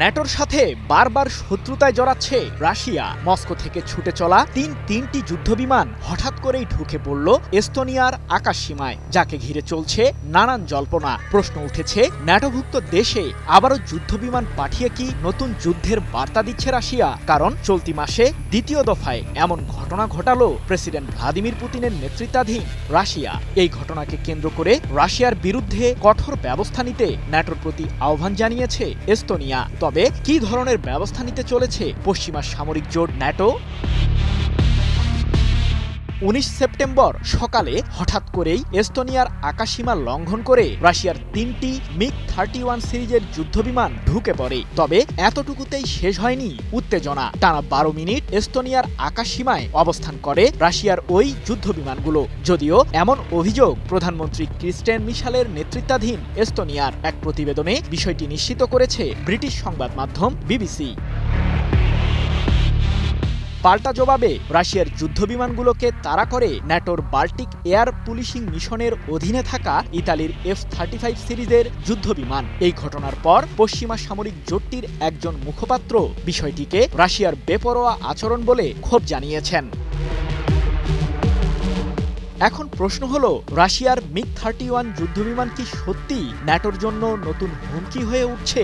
ন্যাটোর সাথে বারবার শত্রুতায় জড়াচ্ছে রাশিয়া। মস্কো থেকে ছুটে চলা তিনটি যুদ্ধবিমান হঠাৎ করেই ঢুকে পড়ল এস্তোনিয়ার আকাশসীমায়, যাকে ঘিরে চলছে নানান জল্পনা। প্রশ্ন উঠেছে, ন্যাটোভুক্ত দেশে আবারও যুদ্ধবিমান পাঠিয়ে কি নতুন যুদ্ধের বার্তা দিচ্ছে রাশিয়া? কারণ চলতি মাসে দ্বিতীয় দফায় এমন ঘটনা ঘটালো প্রেসিডেন্ট ভ্লাদিমির পুতিনের নেতৃত্বাধীন রাশিয়া। এই ঘটনাকে কেন্দ্র করে রাশিয়ার বিরুদ্ধে কঠোর ব্যবস্থা নিতে ন্যাটোর প্রতি আহ্বান জানিয়েছে এস্তোনিয়া। তবে কি ধরনের ব্যবস্থা নিতে চলেছে পশ্চিমা সামরিক জোট ন্যাটো? 19 সেপ্টেম্বর সকালে হঠাৎ করেই এস্তোনিয়ার আকাশসীমা লঙ্ঘন করে রাশিয়ার 3টি মিগ-31 সিরিজের যুদ্ধবিমান ঢুকে পড়ে। তবে এতটুকুতেই শেষ হয়নি উত্তেজনা। টানা 12 মিনিট এস্তোনিয়ার আকাশসীমায় অবস্থান করে রাশিয়ার ওই যুদ্ধবিমানগুলো। যদিও এমন অভিযোগ প্রধানমন্ত্রী ক্রিস্টেন মিশালের নেতৃত্বাধীন এস্তোনিয়ার এক প্রতিবেদনে বিষয়টি নিশ্চিত করেছে ব্রিটিশ সংবাদ মাধ্যম বিবিসি। পাল্টা জবাবে রাশিয়ার যুদ্ধবিমানগুলোকে তাড়া করে ন্যাটোর বাল্টিক এয়ার পুলিশিং মিশনের অধীনে থাকা ইতালির F-35 সিরিজের যুদ্ধবিমান। এই ঘটনার পর পশ্চিমা সামরিক জোটটির একজন মুখপাত্র বিষয়টিকে রাশিয়ার বেপরোয়া আচরণ বলে ক্ষোভ জানিয়েছেন। এখন প্রশ্ন হলো, রাশিয়ার মিগ-31 যুদ্ধবিমান কি সত্যি ন্যাটোর জন্য নতুন হুমকি হয়ে উঠছে?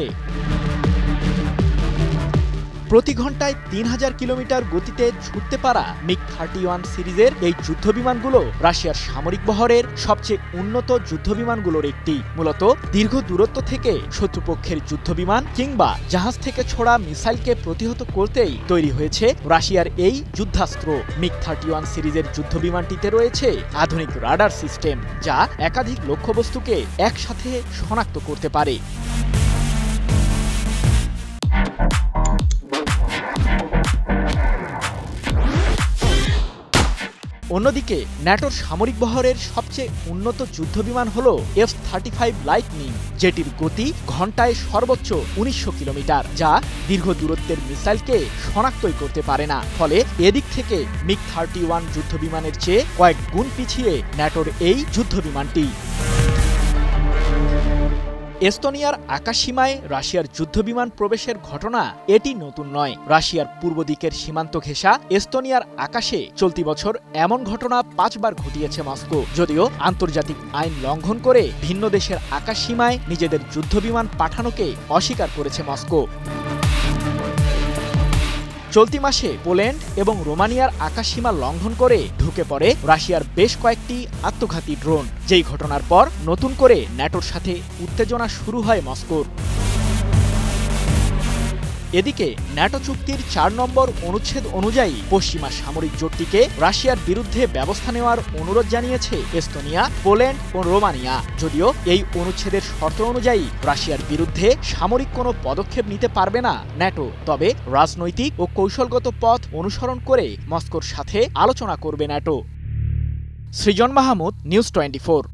প্রতি ঘন্টায় 3000 কিলোমিটার গতিতে ছুটতে পারা মিগ-31 সিরিজের এই যুদ্ধবিমানগুলো রাশিয়ার সামরিক বহরের সবচেয়ে উন্নত যুদ্ধবিমানগুলোর একটি। মূলত দীর্ঘ দূরত্ব থেকে শত্রুপক্ষের যুদ্ধবিমান কিংবা জাহাজ থেকে ছোড়া মিসাইলকে প্রতিহত করতেই তৈরি হয়েছে রাশিয়ার এই যুদ্ধাস্ত্র। মিগ-31 সিরিজের যুদ্ধবিমানটিতে রয়েছে আধুনিক রাডার সিস্টেম, যা একাধিক লক্ষ্যবস্তুকে একসাথে শনাক্ত করতে পারে। অন্যদিকে ন্যাটোর সামরিক বহরের সবচেয়ে উন্নত যুদ্ধবিমান হল F-35 লাইটনিং, যেটির গতি ঘন্টায় সর্বোচ্চ 1900 কিলোমিটার, যা দীর্ঘ দূরত্বের মিসাইলকে শনাক্তই করতে পারে না। ফলে এদিক থেকে মিগ-31 যুদ্ধবিমানের চেয়ে কয়েক গুণ পিছিয়ে ন্যাটোর এই যুদ্ধবিমানটি। এস্তোনিয়ার আকাশসীমায় রাশিয়ার যুদ্ধবিমান প্রবেশের ঘটনা এটি নতুন নয়। রাশিয়ার পূর্ব দিকের সীমান্ত ঘেঁষা এস্তোনিয়ার আকাশে চলতি বছর এমন ঘটনা 5 বার ঘটিয়েছে মস্কো। যদিও আন্তর্জাতিক আইন লঙ্ঘন করে ভিন্ন দেশের আকাশসীমায় নিজেদের যুদ্ধবিমান পাঠানোকে অস্বীকার করেছে মস্কো। চলতি মাসে পোল্যান্ড এবং রোমানিয়ার আকাশসীমা লঙ্ঘন করে ঢুকে পড়ে রাশিয়ার বেশ কয়েকটি আত্মঘাতী ড্রোন। যেই ঘটনার পর নতুন করে ন্যাটোর সাথে উত্তেজনা শুরু হয় মস্কোর। এদিকে ন্যাটো চুক্তির 4 নম্বর অনুচ্ছেদ অনুযায়ী পশ্চিমা সামরিক জোটটিকে রাশিয়ার বিরুদ্ধে ব্যবস্থা নেওয়ার অনুরোধ জানিয়েছে এস্তোনিয়া, পোল্যান্ড ও রোমানিয়া। যদিও এই অনুচ্ছেদের শর্ত অনুযায়ী রাশিয়ার বিরুদ্ধে সামরিক কোনো পদক্ষেপ নিতে পারবে না ন্যাটো। তবে রাজনৈতিক ও কৌশলগত পথ অনুসরণ করে মস্কোর সাথে আলোচনা করবে ন্যাটো। সৃজন মাহমুদ, নিউজ 24।